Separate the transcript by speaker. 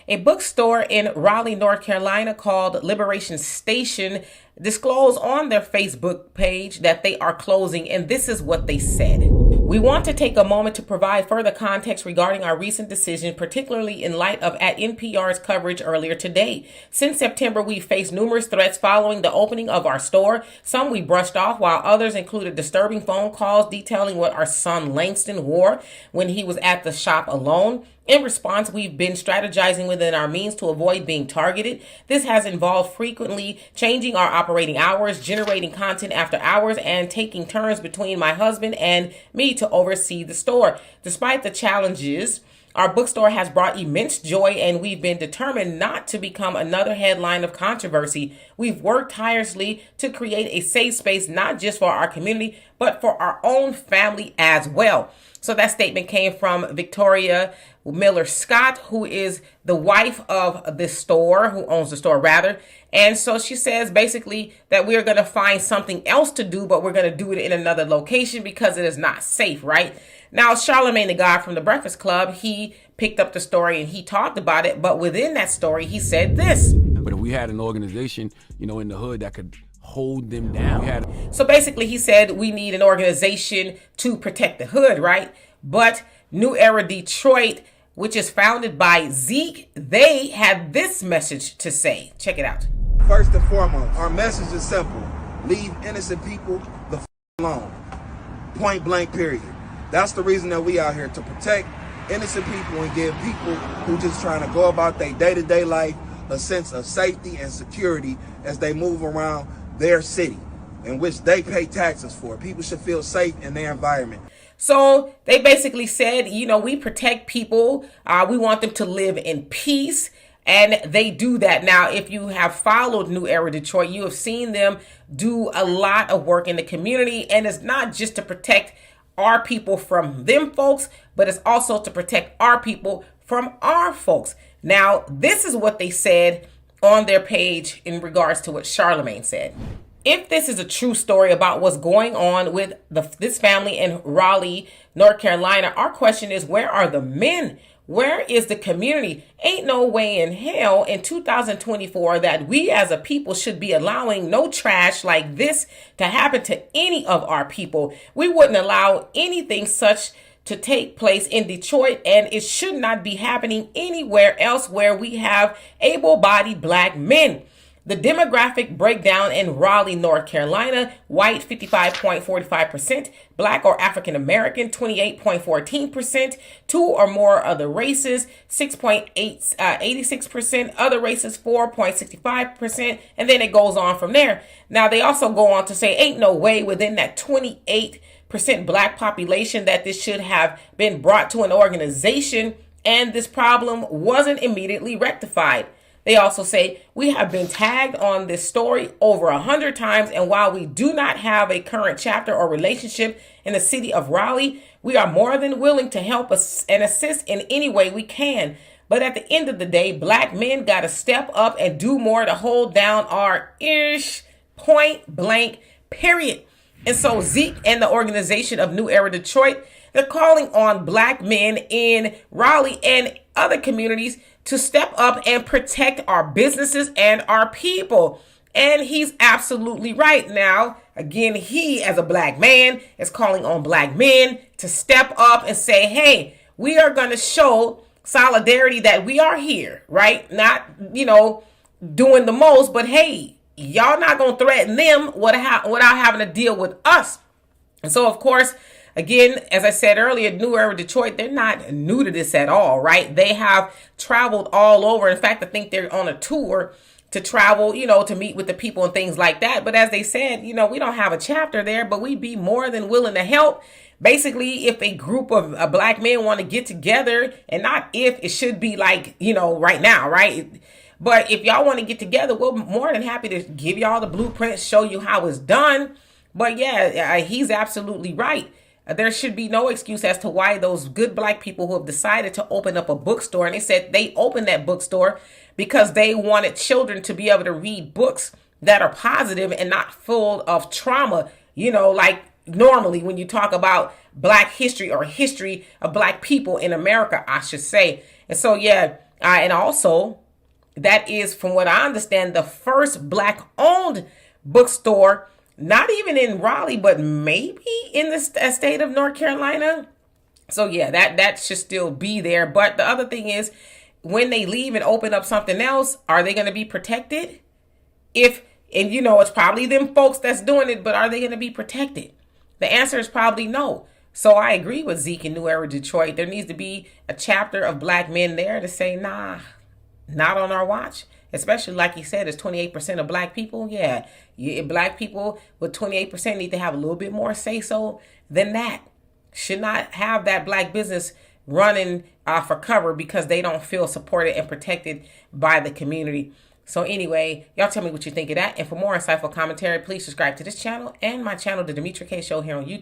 Speaker 1: A bookstore in Raleigh, North Carolina called Liberation Station disclosed on their Facebook page that they are closing, and this is what they said. We want to take a moment to provide further context regarding our recent decision, particularly in light of at NPR's coverage earlier today. Since September, we've faced numerous threats following the opening of our store. Some we brushed off, while others included disturbing phone calls detailing what our son Langston wore when he was at the shop alone. In response, we've been strategizing within our means to avoid being targeted. This has involved frequently changing our operating hours, generating content after hours, and taking turns between my husband and me to oversee the store. Despite the challenges, our bookstore has brought immense joy, and we've been determined not to become another headline of controversy. We've worked tirelessly to create a safe space, not just for our community, but for our own family as well. So that statement came from Victoria Miller Scott, who is the wife of this store, who owns the store rather. And so she says basically that we're going to find something else to do, but we're going to do it in another location because it is not safe, right? Now, Charlamagne the guy from the Breakfast Club, he picked up the story and he talked about it. But within that story, he said this.
Speaker 2: But if we had an organization, in the hood that could hold them down.
Speaker 1: So basically, he said we need an organization to protect the hood, right? But New Era Detroit, which is founded by Zeke, they had this message to say. Check it out.
Speaker 3: First and foremost, our message is simple. Leave innocent people the alone. Point blank, period. That's the reason that we out here, to protect innocent people and give people who just trying to go about their day-to-day life a sense of safety and security as they move around their city, in which they pay taxes for. People should feel safe in their environment.
Speaker 1: So they basically said, we protect people. We want them to live in peace. And they do that. Now, if you have followed New Era Detroit, you have seen them do a lot of work in the community. And it's not just to protect our people from them folks, but it's also to protect our people from our folks. Now, this is what they said on their page in regards to what Charlamagne said. If this is a true story about what's going on with this family in Raleigh, North Carolina, our question is, where are the men? Where is the community? Ain't no way in hell in 2024 that we as a people should be allowing no trash like this to happen to any of our people. We wouldn't allow anything such to take place in Detroit, and it should not be happening anywhere else where we have able-bodied black men. The demographic breakdown in Raleigh, North Carolina: white 55.45%, black or African American 28.14%, two or more other races 6.86%, other races 4.65%, and then it goes on from there. Now they also go on to say ain't no way within that 28% black population that this should have been brought to an organization and this problem wasn't immediately rectified. They also say, we have been tagged on this story over 100 times, and while we do not have a current chapter or relationship in the city of Raleigh, we are more than willing to help us and assist in any way we can. But at the end of the day, black men got to step up and do more to hold down our ish, point blank, period. And so Zeke and the organization of New Era Detroit, they're calling on black men in Raleigh and other communities to step up and protect our businesses and our people. And he's absolutely right. Now, again, he as a black man is calling on black men to step up and say, hey, we are going to show solidarity that we are here, right? Not, doing the most, but hey, y'all not going to threaten them without having to deal with us. And so, of course, again, as I said earlier, New Era Detroit, they're not new to this at all, right? They have traveled all over. In fact, I think they're on a tour to travel, to meet with the people and things like that. But as they said, we don't have a chapter there, but we'd be more than willing to help. Basically, if a group of black men want to get together, and not if, it should be like, right now, right? But if y'all want to get together, we're more than happy to give y'all the blueprint, show you how it's done. But yeah, he's absolutely right. There should be no excuse as to why those good black people who have decided to open up a bookstore, and they said they opened that bookstore because they wanted children to be able to read books that are positive and not full of trauma, like normally when you talk about black history or history of black people in America, I should say. And so, yeah, And also, that is, from what I understand, the first Black-owned bookstore, not even in Raleigh, but maybe in the state of North Carolina. So yeah, that should still be there. But the other thing is, when they leave and open up something else, are they going to be protected? And it's probably them folks that's doing it, but are they going to be protected? The answer is probably no. So I agree with Zeke in New Era, Detroit. There needs to be a chapter of Black men there to say, nah, not on our watch. Especially, like he said, it's 28% of Black people. Yeah, Black people with 28% need to have a little bit more say-so than that. Should not have that Black business running for cover because they don't feel supported and protected by the community. So anyway, y'all tell me what you think of that. And for more insightful commentary, please subscribe to this channel and my channel, The Demetra Kaye Show, here on YouTube.